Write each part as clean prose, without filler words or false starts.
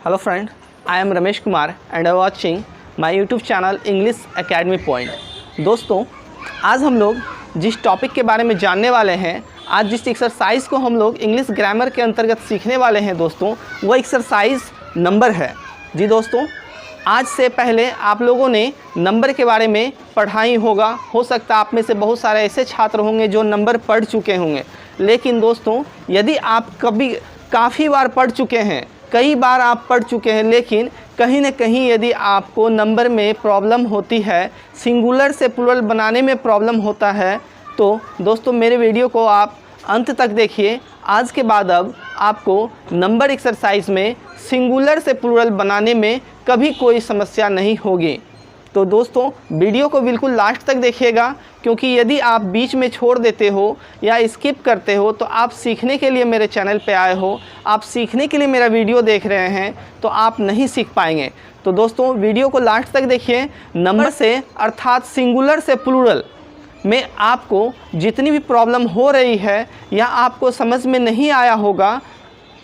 Hello friend, I am Ramesh Kumar and I am watching my YouTube channel English Academy Point। दोस्तों, आज हम लोग जिस topic के बारे में जानने वाले हैं, आज जिस एक्सरसाइज को हम लोग इंग्लिश ग्रामर के अंतर्गत सीखने वाले हैं दोस्तों, वो एक्सरसाइज नंबर है। जी दोस्तों, आज से पहले आप लोगों ने नंबर के बारे में पढ़ा ही होगा। हो सकता है आप में से बहुत सारे ऐसे छात्र होंगे जो नंबर पढ़ चुके होंगे, लेकिन दोस्तों यदि आप काफ़ी बार पढ़ चुके हैं, कई बार आप पढ़ चुके हैं, लेकिन कहीं न कहीं यदि आपको नंबर में प्रॉब्लम होती है, सिंगुलर से प्लूरल बनाने में प्रॉब्लम होता है, तो दोस्तों मेरे वीडियो को आप अंत तक देखिए। आज के बाद अब आपको नंबर एक्सरसाइज में सिंगुलर से प्लूरल बनाने में कभी कोई समस्या नहीं होगी। तो दोस्तों वीडियो को बिल्कुल लास्ट तक देखिएगा, क्योंकि यदि आप बीच में छोड़ देते हो या स्किप करते हो तो आप सीखने के लिए मेरे चैनल पे आए हो, आप सीखने के लिए मेरा वीडियो देख रहे हैं, तो आप नहीं सीख पाएंगे। तो दोस्तों वीडियो को लास्ट तक देखिए। नंबर से अर्थात सिंगुलर से प्लूरल में आपको जितनी भी प्रॉब्लम हो रही है या आपको समझ में नहीं आया होगा,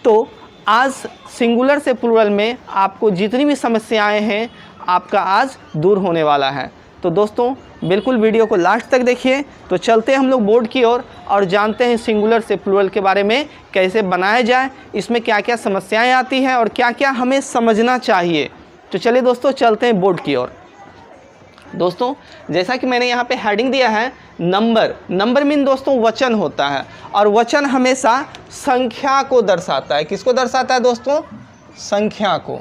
तो आज सिंगुलर से प्लूरल में आपको जितनी भी समस्याएं हैं आपका आज दूर होने वाला है। तो दोस्तों बिल्कुल वीडियो को लास्ट तक देखिए। तो चलते हैं हम लोग बोर्ड की ओर और जानते हैं सिंगुलर से प्लूरल के बारे में कैसे बनाया जाए, इसमें क्या क्या समस्याएं आती हैं और क्या क्या हमें समझना चाहिए। तो चलिए दोस्तों चलते हैं बोर्ड की ओर। दोस्तों जैसा कि मैंने यहाँ पे हेडिंग दिया है नंबर। नंबर मीन दोस्तों वचन होता है, और वचन हमेशा संख्या को दर्शाता है। किसको दर्शाता है दोस्तों? संख्या को।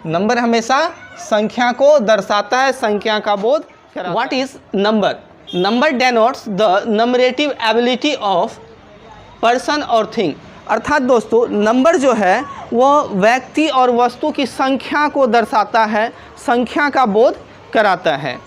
नंबर हमेशा संख्या को दर्शाता है, संख्या का बोध कराता है। What is number? Number denotes the numerative ability of person और थिंग। अर्थात दोस्तों नंबर जो है वो व्यक्ति और वस्तु की संख्या को दर्शाता है, संख्या का बोध कराता है।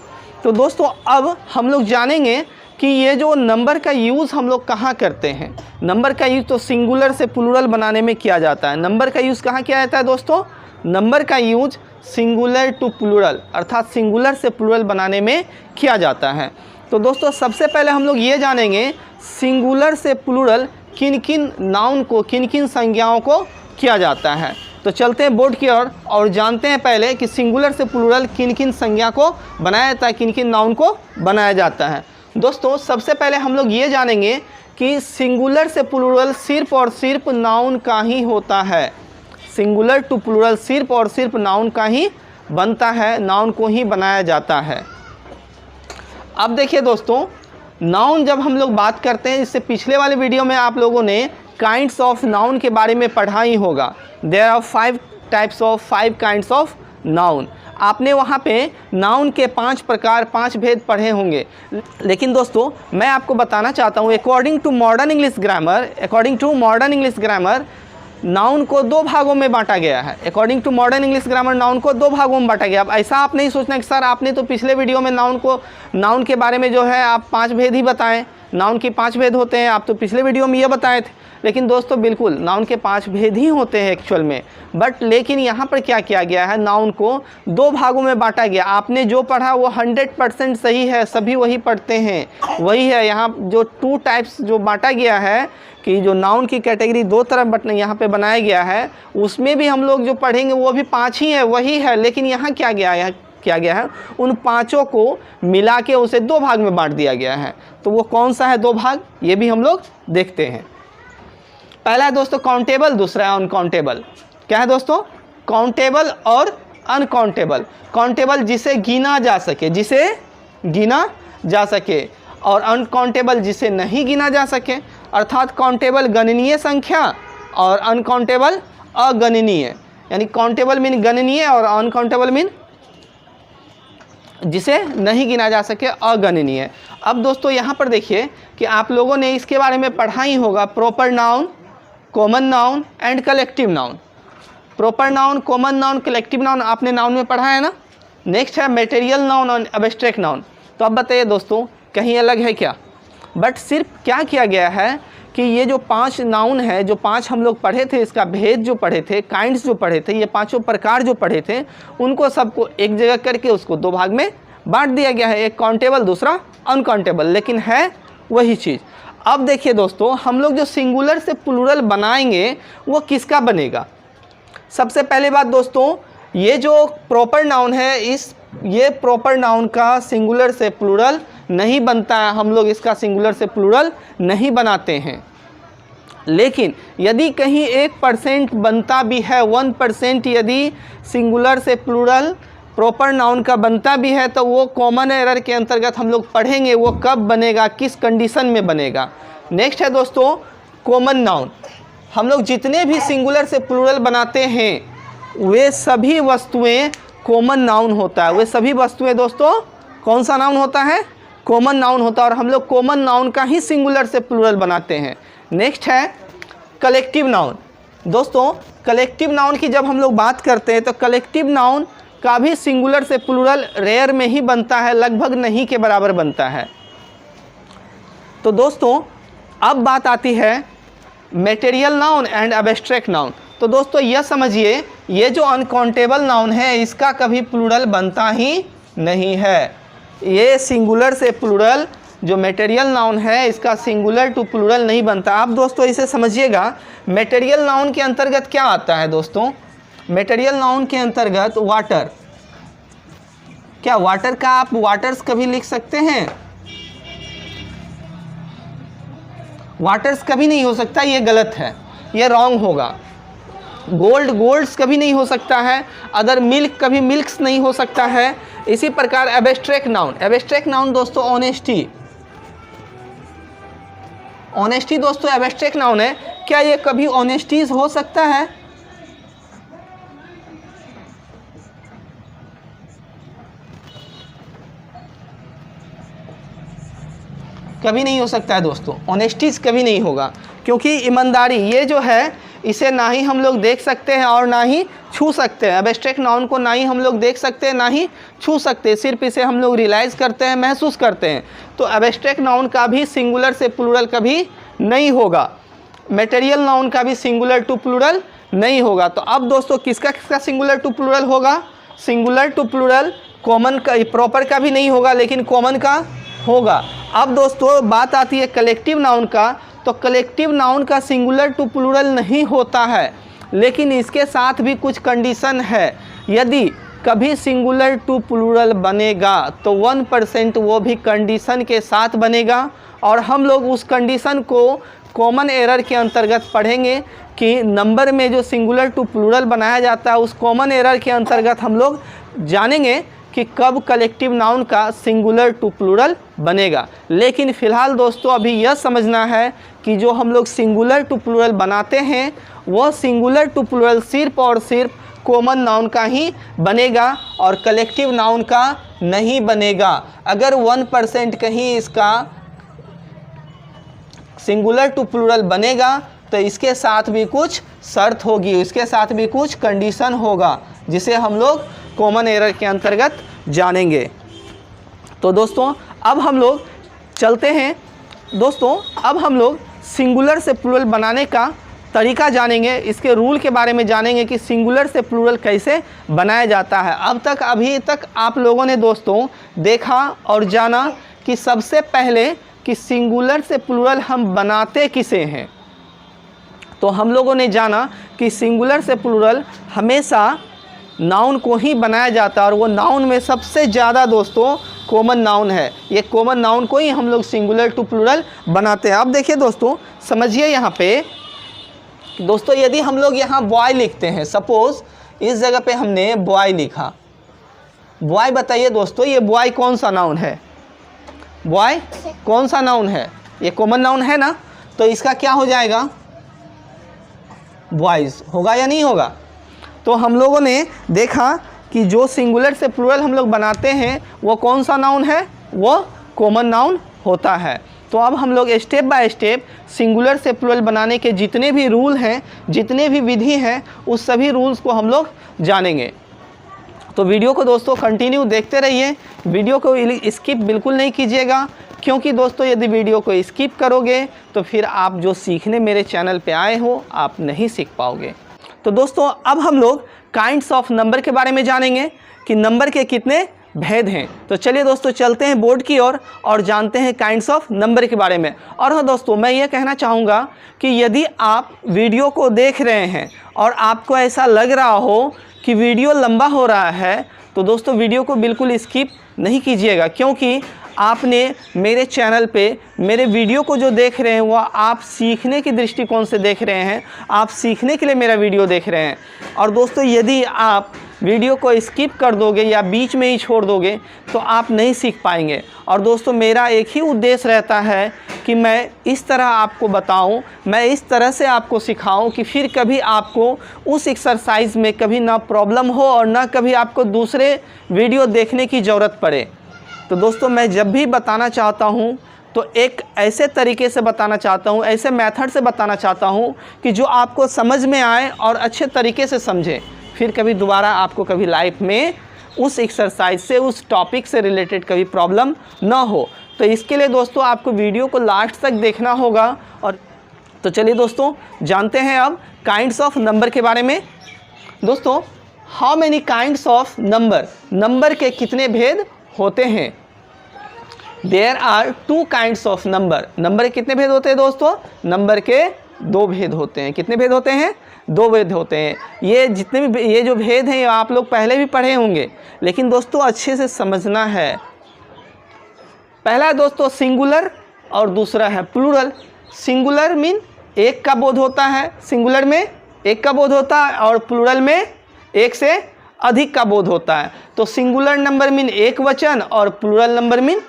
तो दोस्तों अब हम लोग जानेंगे कि ये जो नंबर का यूज़ हम लोग कहाँ करते हैं। नंबर का यूज़ तो सिंगुलर से प्लूरल बनाने में किया जाता है। नंबर का यूज़ कहाँ किया जाता है दोस्तों? नंबर का यूज सिंगुलर टू प्लूरल अर्थात सिंगुलर से प्लूरल बनाने में किया जाता है। तो दोस्तों सबसे पहले हम लोग ये जानेंगे सिंगुलर से प्लूरल किन किन नाउन को, किन किन संज्ञाओं को किया जाता है। तो चलते हैं बोर्ड की ओर और जानते हैं पहले कि सिंगुलर से प्लूरल किन किन संज्ञा को बनाया जाता है, किन किन नाउन को बनाया जाता है। दोस्तों सबसे पहले हम लोग ये जानेंगे कि सिंगुलर से प्लूरल सिर्फ और सिर्फ नाउन का ही होता है। सिंगुलर टू प्लूरल सिर्फ और सिर्फ नाउन का ही बनता है, नाउन को ही बनाया जाता है। अब देखिए दोस्तों, नाउन जब हम लोग बात करते हैं, इससे पिछले वाले वीडियो में आप लोगों ने काइंड्स ऑफ नाउन के बारे में पढ़ा ही होगा। There are 5 kinds of noun. आपने वहाँ पे नाउन के 5 प्रकार, 5 भेद पढ़े होंगे। लेकिन दोस्तों मैं आपको बताना चाहता हूँ according to modern English grammar noun को 2 भागों में बांटा गया है। According to modern English grammar noun को 2 भागों में बांटा गया। अब ऐसा आप नहीं सोचना कि सर आपने तो पिछले वीडियो में नाउन के बारे में जो है आप 5 भेद ही बताएं, नाउन के 5 भेद होते हैं, आप तो पिछले वीडियो में ये बताए थे। लेकिन दोस्तों बिल्कुल नाउन के 5 भेद ही होते हैं एक्चुअल में, बट लेकिन यहाँ पर क्या किया गया है, नाउन को 2 भागों में बांटा गया। आपने जो पढ़ा वो 100% सही है, सभी वही पढ़ते हैं, वही है। यहाँ जो 2 टाइप्स जो बांटा गया है कि जो नाउन की कैटेगरी 2 तरफ यहाँ पे बनाया गया है, उसमें भी हम लोग जो पढ़ेंगे वो भी 5 ही है, वही है। लेकिन यहाँ क्या गया है, उन 5 को मिला के उसे 2 भाग में बांट दिया गया है। तो वो कौन सा है 2 भाग, ये भी हम लोग देखते हैं। पहला है दोस्तों काउंटेबल, दूसरा है अनकाउंटेबल। क्या है दोस्तों? काउंटेबल और अनकाउंटेबल। काउंटेबल जिसे गिना जा सके, और अनकाउंटेबल जिसे नहीं गिना जा सके। अर्थात काउंटेबल गणनीय संख्या और अनकाउंटेबल अगणनीय। यानी काउंटेबल मीन गणनीय और अनकाउंटेबल मीन जिसे नहीं गिना जा सके, अगणनीय। अब दोस्तों यहाँ पर देखिए कि आप लोगों ने इसके बारे में पढ़ा ही होगा, proper noun, common noun and collective noun. Proper noun, common noun, collective noun आपने नाउन में पढ़ा है ना। नेक्स्ट है मटेरियल नाउन और एब्स्ट्रैक्ट नाउन। तो अब बताइए दोस्तों कहीं अलग है क्या? बट सिर्फ क्या किया गया है कि ये जो 5 नाउन है, जो 5 हम लोग पढ़े थे, इसका भेद जो पढ़े थे, काइंड्स जो पढ़े थे, ये 5 प्रकार जो पढ़े थे, उनको सबको एक जगह करके उसको 2 भाग में बांट दिया गया है। एक काउंटेबल, दूसरा अनकाउंटेबल, लेकिन है वही चीज़। अब देखिए दोस्तों, हम लोग जो सिंगुलर से प्लूरल बनाएंगे वो किसका बनेगा। सबसे पहले बात दोस्तों, ये जो प्रॉपर नाउन है, ये प्रॉपर नाउन का सिंगुलर से प्लूरल नहीं बनता है, हम लोग इसका सिंगुलर से प्लूरल नहीं बनाते हैं। लेकिन यदि कहीं 1% बनता भी है, 1% यदि सिंगुलर से प्लूरल प्रॉपर नाउन का बनता भी है, तो वो कॉमन एरर के अंतर्गत हम लोग पढ़ेंगे वो कब बनेगा, किस कंडीशन में बनेगा। नेक्स्ट है दोस्तों कॉमन नाउन। हम लोग जितने भी सिंगुलर से प्लूरल बनाते हैं वे सभी वस्तुएं कॉमन नाउन होता है। वे सभी वस्तुएं दोस्तों कौन सा नाउन होता है, कॉमन नाउन होता है, और हम लोग कॉमन नाउन का ही सिंगुलर से प्लूरल बनाते हैं। नेक्स्ट है कलेक्टिव नाउन। दोस्तों कलेक्टिव नाउन की जब हम लोग बात करते हैं तो कलेक्टिव नाउन का भी सिंगुलर से प्लूरल रेयर में ही बनता है, लगभग नहीं के बराबर बनता है। तो दोस्तों अब बात आती है material noun and abstract noun. तो दोस्तों यह समझिए, ये जो अनकाउंटेबल नाउन है इसका कभी प्लूरल बनता ही नहीं है। ये सिंगुलर से प्लूरल जो मटेरियल नाउन है इसका सिंगुलर टू प्लूरल नहीं बनता। आप दोस्तों इसे समझिएगा, मटेरियल नाउन के अंतर्गत क्या आता है दोस्तों, मटेरियल नाउन के अंतर्गत वाटर। क्या वाटर का आप वाटर्स कभी लिख सकते हैं? वाटर्स कभी नहीं हो सकता, ये गलत है, ये रॉन्ग होगा। गोल्ड गोल्ड्स कभी नहीं हो सकता है, अदर मिल्क कभी मिल्क्स नहीं हो सकता है। इसी प्रकार एब्स्ट्रैक्ट नाउन, एब्स्ट्रैक्ट नाउन दोस्तों ऑनेस्टी, ऑनेस्टी दोस्तों एब्स्ट्रैक्ट नाउन है। क्या ये कभी ऑनेस्टीज हो सकता है? कभी नहीं हो सकता है दोस्तों, ऑनेस्टीज कभी नहीं होगा, क्योंकि ईमानदारी ये जो है इसे ना ही हम लोग देख सकते हैं और ना ही छू सकते हैं। एब्स्ट्रैक्ट नाउन को ना ही हम लोग देख सकते हैं ना ही छू सकते हैं, सिर्फ इसे हम लोग रियलाइज़ करते हैं, महसूस करते हैं। तो एब्स्ट्रैक्ट नाउन का भी सिंगुलर से प्लूरल कभी नहीं होगा, मटेरियल नाउन का भी सिंगुलर टू प्लूरल नहीं होगा। तो अब दोस्तों किसका किसका सिंगुलर टू प्लूरल होगा, सिंगुलर टू प्लूरल कॉमन का, प्रॉपर का भी नहीं होगा लेकिन कॉमन का होगा। अब दोस्तों बात आती है कलेक्टिव नाउन का। तो कलेक्टिव नाउन का सिंगुलर टू प्लूरल नहीं होता है, लेकिन इसके साथ भी कुछ कंडीशन है। यदि कभी सिंगुलर टू प्लूरल बनेगा तो 1% वो भी कंडीशन के साथ बनेगा, और हम लोग उस कंडीशन को कॉमन एरर के अंतर्गत पढ़ेंगे कि नंबर में जो सिंगुलर टू प्लूरल बनाया जाता है उस कॉमन एरर के अंतर्गत हम लोग जानेंगे कि कब कलेक्टिव नाउन का सिंगुलर टू प्लूरल बनेगा। लेकिन फ़िलहाल दोस्तों अभी यह समझना है कि जो हम लोग सिंगुलर टू प्लूरल बनाते हैं वह सिंगुलर टू प्लूरल सिर्फ और सिर्फ कॉमन नाउन का ही बनेगा और कलेक्टिव नाउन का नहीं बनेगा। अगर 1% कहीं इसका सिंगुलर टू प्लूरल बनेगा तो इसके साथ भी कुछ शर्त होगी, इसके साथ भी कुछ कंडीशन होगा, जिसे हम लोग कॉमन एरर के अंतर्गत जानेंगे। तो दोस्तों अब हम लोग चलते हैं, दोस्तों अब हम लोग सिंगुलर से प्लूरल बनाने का तरीका जानेंगे, इसके रूल के बारे में जानेंगे कि सिंगुलर से प्लूरल कैसे बनाया जाता है। अभी तक आप लोगों ने दोस्तों देखा और जाना कि सबसे पहले कि सिंगुलर से प्लूरल हम बनाते किसे हैं। तो हम लोगों ने जाना कि सिंगुलर से प्लूरल हमेशा नाउन को ही बनाया जाता है, और वो नाउन में सबसे ज़्यादा दोस्तों कॉमन नाउन है। ये कॉमन नाउन को ही हम लोग सिंगुलर टू प्लूरल बनाते हैं। अब देखिए दोस्तों, समझिए यहाँ पे दोस्तों, यदि हम लोग यहाँ बॉय लिखते हैं, सपोज़ इस जगह पे हमने बॉय लिखा, बॉय बताइए दोस्तों ये बॉय कौन सा नाउन है, बॉय कौन सा नाउन है, ये कॉमन नाउन है ना, तो इसका क्या हो जाएगा, बॉयज़ होगा या नहीं होगा। तो हम लोगों ने देखा कि जो सिंगुलर से प्लूरल हम लोग बनाते हैं वो कौन सा नाउन है, वो कॉमन नाउन होता है। तो अब हम लोग स्टेप बाय स्टेप सिंगुलर से प्लूरल बनाने के जितने भी रूल हैं, जितने भी विधि हैं, उस सभी रूल्स को हम लोग जानेंगे। तो वीडियो को दोस्तों कंटिन्यू देखते रहिए, वीडियो को स्किप बिल्कुल नहीं कीजिएगा, क्योंकि दोस्तों यदि वीडियो को स्किप करोगे तो फिर आप जो सीखने मेरे चैनल पे आए हो आप नहीं सीख पाओगे। तो दोस्तों अब हम लोग काइंड्स ऑफ नंबर के बारे में जानेंगे कि नंबर के कितने भेद हैं। तो चलिए दोस्तों चलते हैं बोर्ड की ओर और जानते हैं काइंड्स ऑफ नंबर के बारे में। और हाँ दोस्तों, मैं ये कहना चाहूँगा कि यदि आप वीडियो को देख रहे हैं और आपको ऐसा लग रहा हो कि वीडियो लंबा हो रहा है, तो दोस्तों वीडियो को बिल्कुल स्किप नहीं कीजिएगा, क्योंकि आपने मेरे चैनल पे मेरे वीडियो को जो देख रहे हैं वो आप सीखने की दृष्टिकोण से देख रहे हैं, आप सीखने के लिए मेरा वीडियो देख रहे हैं। और दोस्तों यदि आप वीडियो को स्किप कर दोगे या बीच में ही छोड़ दोगे तो आप नहीं सीख पाएंगे। और दोस्तों मेरा एक ही उद्देश्य रहता है कि मैं इस तरह आपको बताऊं, मैं इस तरह से आपको सिखाऊं कि फिर कभी आपको उस एक्सरसाइज में कभी ना प्रॉब्लम हो और ना कभी आपको दूसरे वीडियो देखने की ज़रूरत पड़े। तो दोस्तों मैं जब भी बताना चाहता हूँ तो एक ऐसे तरीके से बताना चाहता हूँ, ऐसे मेथड से बताना चाहता हूँ कि जो आपको समझ में आए और अच्छे तरीके से समझें, फिर कभी दोबारा आपको कभी लाइफ में उस एक्सरसाइज से, उस टॉपिक से रिलेटेड कभी प्रॉब्लम ना हो। तो इसके लिए दोस्तों आपको वीडियो को लास्ट तक देखना होगा। और तो चलिए दोस्तों जानते हैं अब काइंड्स ऑफ नंबर के बारे में। दोस्तों how many kinds of number, number के कितने भेद होते हैं? There are 2 kinds of number, number के कितने भेद होते हैं दोस्तों? नंबर के 2 भेद होते हैं। कितने भेद होते हैं? 2 भेद होते हैं। ये जितने भी ये जो भेद हैं आप लोग पहले भी पढ़े होंगे, लेकिन दोस्तों अच्छे से समझना है। पहला है दोस्तों सिंगुलर और दूसरा है प्लूरल। सिंगुलर मीन एक का बोध होता है, सिंगुलर में एक का बोध होता है और प्लूरल में एक से अधिक का बोध होता है। तो सिंगुलर नंबर मीन एक वचन और प्लूरल नंबर मीन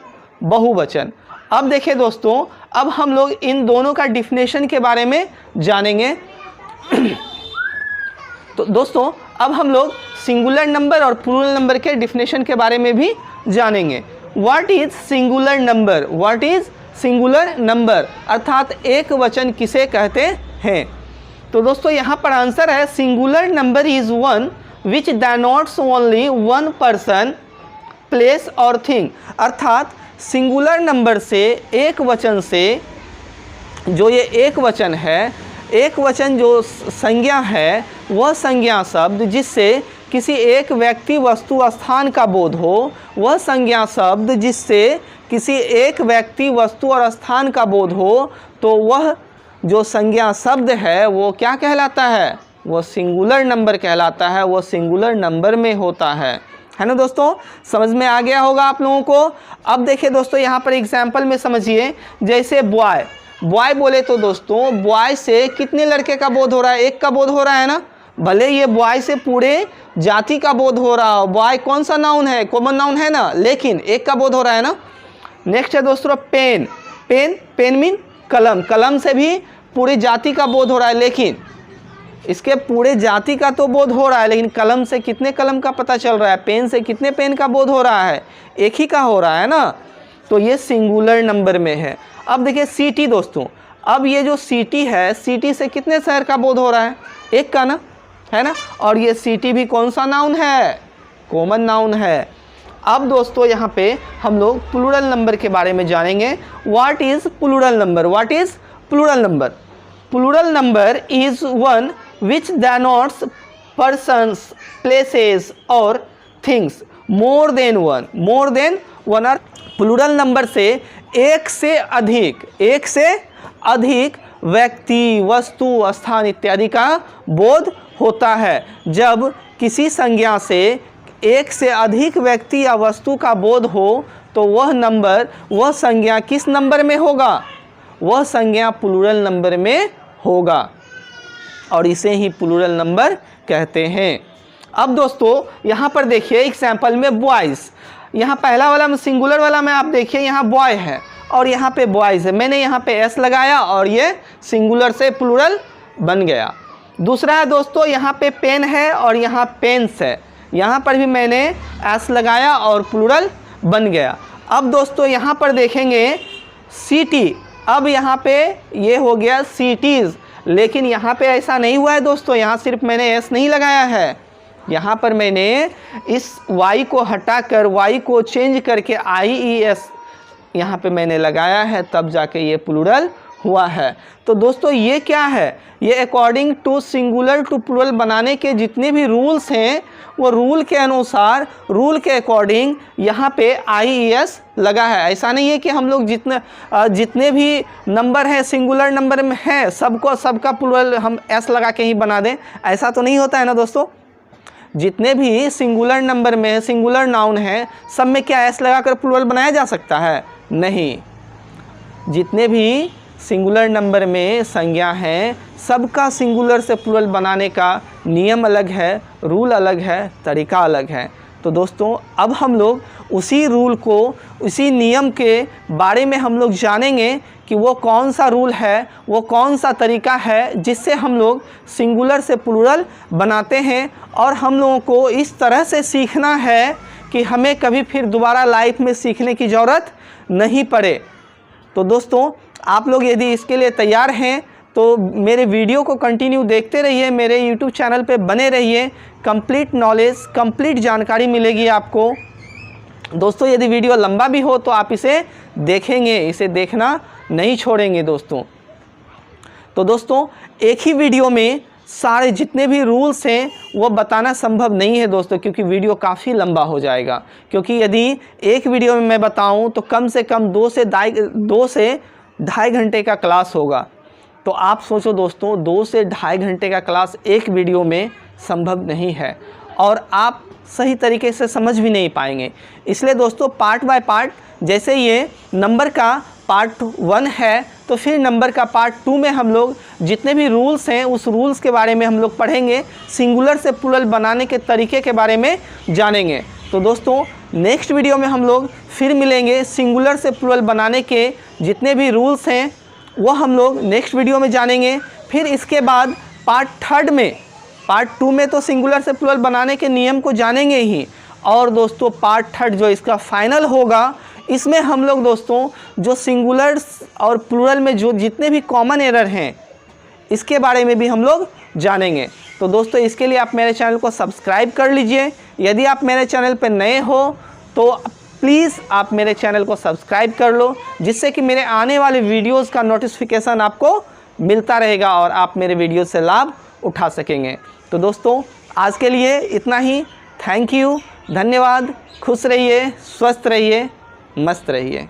बहुवचन। अब देखिए दोस्तों, अब हम लोग इन दोनों का डिफिनेशन के बारे में जानेंगे। तो दोस्तों अब हम लोग सिंगुलर नंबर और प्लूरल नंबर के डिफिनेशन के बारे में भी जानेंगे। What is singular number? What is singular number अर्थात एक वचन किसे कहते हैं? तो दोस्तों यहाँ पर आंसर है singular number is one which denotes only one person, place और थिंग। अर्थात सिंगुलर नंबर से, एक वचन से, जो ये एक वचन है, एक वचन जो संज्ञा है वह संज्ञा शब्द जिससे किसी एक व्यक्ति वस्तु स्थान का बोध हो, वह संज्ञा शब्द जिससे किसी एक व्यक्ति वस्तु और स्थान का बोध हो, तो वह जो संज्ञा शब्द है वो क्या कहलाता है? वो सिंगुलर नंबर कहलाता है, वो सिंगुलर नंबर में होता है ना दोस्तों? समझ में आ गया होगा आप लोगों को। अब देखिए दोस्तों यहाँ पर एग्जाम्पल में समझिए, जैसे बॉय, बॉय बोले तो दोस्तों बॉय से कितने लड़के का बोध हो रहा है? एक का बोध हो रहा है ना। भले ये बॉय से पूरे जाति का बोध हो रहा हो, बॉय कौन सा नाउन है? कॉमन नाउन है ना, लेकिन एक का बोध हो रहा है ना। नेक्स्ट है दोस्तों पेन, पेन, पेन मीन कलम, कलम से भी पूरी जाति का बोध हो रहा है, लेकिन इसके पूरे जाति का तो बोध हो रहा है, लेकिन कलम से कितने कलम का पता चल रहा है? पेन से कितने पेन का बोध हो रहा है? एक ही का हो रहा है ना। तो ये सिंगुलर नंबर में है। अब देखिए सिटी दोस्तों, अब ये जो सिटी है, सिटी से कितने शहर का बोध हो रहा है? एक का ना, है ना। और ये सिटी भी कौन सा नाउन है? कॉमन नाउन है। अब दोस्तों यहाँ पे हम लोग प्लूरल नंबर के बारे में जानेंगे। What is plural number? What is plural number? Plural number is one which denotes persons, places or things more than one, more than one। और प्लूरल नंबर से एक से अधिक व्यक्ति, वस्तु, स्थान इत्यादि का बोध होता है। जब किसी संज्ञा से एक से अधिक व्यक्ति या वस्तु का बोध हो तो वह नंबर, वह संज्ञा किस नंबर में होगा? वह संज्ञा प्लूरल नंबर में होगा और इसे ही प्लूरल नंबर कहते हैं। अब दोस्तों यहाँ पर देखिए एग्जाम्पल में बॉयज़, यहाँ पहला वाला सिंगुलर वाला में आप देखिए यहाँ बॉय है और यहाँ पे बॉयज़ है। मैंने यहाँ पे एस लगाया और ये सिंगुलर से प्लूरल बन गया। दूसरा है दोस्तों यहाँ पे पेन है और यहाँ पेन्स है, यहाँ पर भी मैंने एस लगाया और प्लूरल बन गया। अब दोस्तों यहाँ पर देखेंगे सिटी, अब यहाँ पे ये हो गया सिटीज़, लेकिन यहाँ पे ऐसा नहीं हुआ है दोस्तों, यहाँ सिर्फ मैंने एस नहीं लगाया है, यहाँ पर मैंने इस y को हटाकर y को चेंज करके IES यहाँ पे मैंने लगाया है, तब जाके ये प्लूरल हुआ है। तो दोस्तों ये क्या है, ये according to singular to plural बनाने के जितने भी रूल्स हैं वो रूल के अनुसार, रूल के अकॉर्डिंग यहाँ पे IES लगा है। ऐसा नहीं है कि हम लोग जितने भी नंबर हैं सिंगुलर नंबर में हैं सबका प्लूरल हम S लगा के ही बना दें, ऐसा तो नहीं होता है ना दोस्तों। जितने भी सिंगुलर नंबर में सिंगुलर नाउन है सब में क्या S लगाकर प्लूरल बनाया जा सकता है? नहीं। जितने भी सिंगुलर नंबर में संज्ञा हैं सबका सिंगुलर से प्लूरल बनाने का नियम अलग है, रूल अलग है, तरीका अलग है। तो दोस्तों अब हम लोग उसी रूल को, उसी नियम के बारे में हम लोग जानेंगे कि वो कौन सा रूल है, वो कौन सा तरीका है जिससे हम लोग सिंगुलर से प्लूरल बनाते हैं। और हम लोगों को इस तरह से सीखना है कि हमें कभी फिर दोबारा लाइफ में सीखने की ज़रूरत नहीं पड़े। तो दोस्तों आप लोग यदि इसके लिए तैयार हैं तो मेरे वीडियो को कंटिन्यू देखते रहिए, मेरे YouTube चैनल पे बने रहिए। कंप्लीट नॉलेज, कंप्लीट जानकारी मिलेगी आपको। दोस्तों यदि वीडियो लंबा भी हो तो आप इसे देखेंगे, इसे देखना नहीं छोड़ेंगे दोस्तों। तो दोस्तों एक ही वीडियो में सारे जितने भी रूल्स हैं वो बताना संभव नहीं है दोस्तों, क्योंकि वीडियो काफ़ी लंबा हो जाएगा। क्योंकि यदि एक वीडियो में मैं बताऊं तो कम से कम 2 से 2.5 घंटे का क्लास होगा। तो आप सोचो दोस्तों 2 से 2.5 घंटे का क्लास एक वीडियो में संभव नहीं है और आप सही तरीके से समझ भी नहीं पाएंगे। इसलिए दोस्तों पार्ट बाय पार्ट, जैसे ये नंबर का पार्ट 1 है तो फिर नंबर का पार्ट 2 में हम लोग जितने भी रूल्स हैं उस रूल्स के बारे में हम लोग पढ़ेंगे, सिंगुलर से प्लूरल बनाने के तरीके के बारे में जानेंगे। तो दोस्तों नेक्स्ट वीडियो में हम लोग फिर मिलेंगे। सिंगुलर से प्लूरल बनाने के जितने भी रूल्स हैं वो हम लोग नेक्स्ट वीडियो में जानेंगे। फिर इसके बाद पार्ट 3 में, पार्ट 2 में तो सिंगुलर से प्लूरल बनाने के नियम को जानेंगे ही, और दोस्तों पार्ट 3 जो इसका फाइनल होगा इसमें हम लोग दोस्तों जो सिंगुलर और प्लूरल में जो जितने भी कॉमन एरर हैं इसके बारे में भी हम लोग जानेंगे। तो दोस्तों इसके लिए आप मेरे चैनल को सब्सक्राइब कर लीजिए। यदि आप मेरे चैनल पर नए हो तो प्लीज़ आप मेरे चैनल को सब्सक्राइब कर लो, जिससे कि मेरे आने वाले वीडियोस का नोटिफिकेशन आपको मिलता रहेगा और आप मेरे वीडियो से लाभ उठा सकेंगे। तो दोस्तों आज के लिए इतना ही। थैंक यू, धन्यवाद। खुश रहिए, स्वस्थ रहिए, मस्त रहिए।